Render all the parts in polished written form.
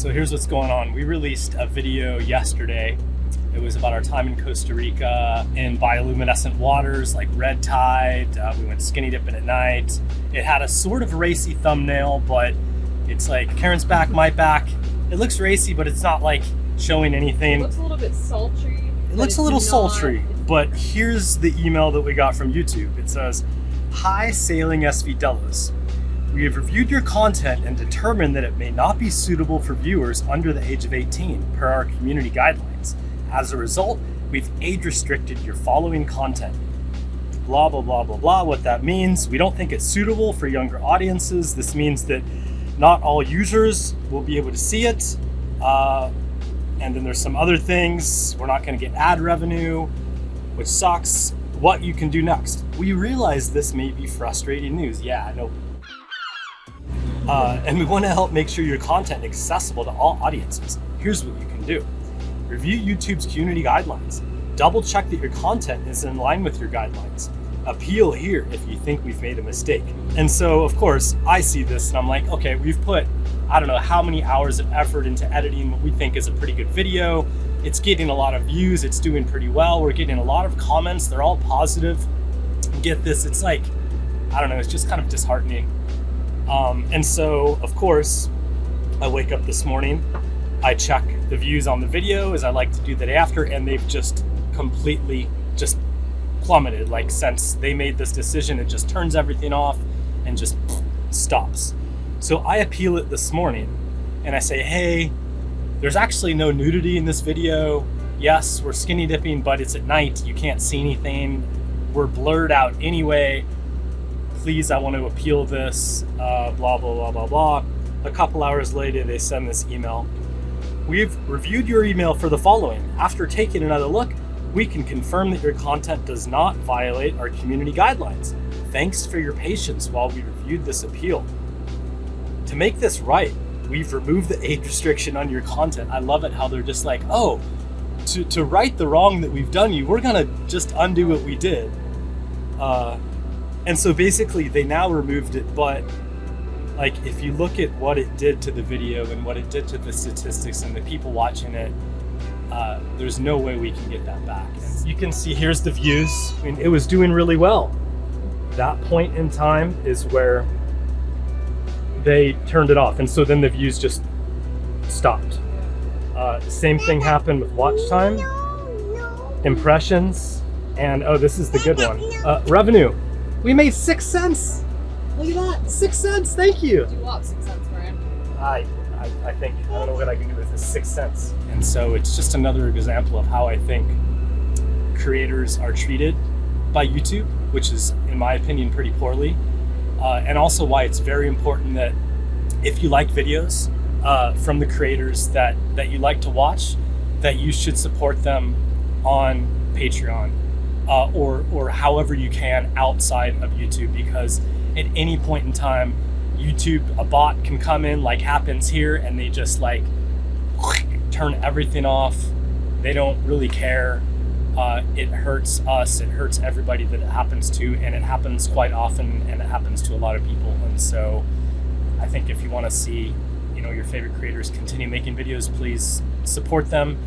So here's what's going on. We released a video yesterday. It was about our time in Costa Rica in bioluminescent waters like red tide. We went skinny dipping at night. It had a sort of racy thumbnail, but it's like Karen's back, my back. It looks racy, but it's not like showing anything. It looks a little bit sultry. It looks a little sultry, but here's the email that we got from YouTube. It says, "Hi, Sailing SV Delos. We have reviewed your content and determined that it may not be suitable for viewers under the age of 18 per our community guidelines. As a result, we've age restricted your following content." Blah, blah, blah, blah, blah. What that means, we don't think it's suitable for younger audiences. This means that not all users will be able to see it. And then there's some other things. We're not going to get ad revenue, which sucks. What you can do next. We realize this may be frustrating news. Yeah, I know. And we want to help make sure your content is accessible to all audiences. Here's what you can do. Review YouTube's community guidelines. Double check that your content is in line with your guidelines. Appeal here if you think we've made a mistake. And so, of course, I see this and I'm like, okay, we've put, I don't know how many hours of effort into editing what we think is a pretty good video. It's getting a lot of views. It's doing pretty well. We're getting a lot of comments. They're all positive. Get this, it's like, I don't know, it's just kind of disheartening. And so, of course, I wake up this morning, I check the views on the video as I like to do the day after, and they've just completely just plummeted. Like since they made this decision, it just turns everything off and just stops. So I appeal it this morning and I say, hey, there's actually no nudity in this video. Yes, we're skinny dipping, but it's at night. You can't see anything. We're blurred out anyway. Please, I want to appeal this, blah, blah, blah, blah, blah. A couple hours later, they send this email. We've reviewed your email for the following. After taking another look, we can confirm that your content does not violate our community guidelines. Thanks for your patience while we reviewed this appeal. To make this right, we've removed the age restriction on your content. I love it how they're just like, oh, to right the wrong that we've done you, we're gonna just undo what we did. And so basically they now removed it, but like if you look at what it did to the video and what it did to the statistics and the people watching it, there's no way we can get that back. And you can see here's the views. I mean, it was doing really well. That point in time is where they turned it off, and so then the views just stopped. Same thing happened with watch time, impressions, and oh, this is the good one. Revenue. We made 6 cents. Look at that, 6 cents. Thank you. Do what? 6 cents, Brian? I think I don't know what I can do with this 6 cents. And so it's just another example of how I think creators are treated by YouTube, which is, in my opinion, pretty poorly. And also why it's very important that if you like videos from the creators that you like to watch, that you should support them on Patreon or however you can outside of YouTube, because at any point in time, YouTube, a bot can come in like happens here and they just like turn everything off. They don't really care. It hurts us, it hurts everybody that it happens to, and it happens quite often, and it happens to a lot of people. And so I think if you want to see, your favorite creators continue making videos, please support them,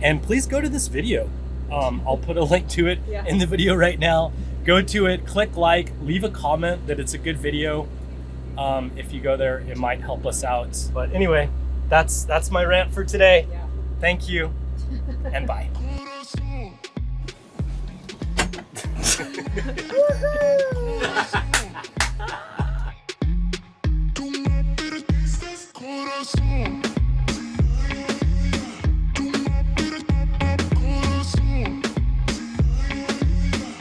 and please go to this video. I'll put a link to it in the video right now. Go to it, click like, leave a comment that it's a good video. If you go there, it might help us out. But anyway, that's my rant for today. Yeah. Thank you, and bye. Woohoo!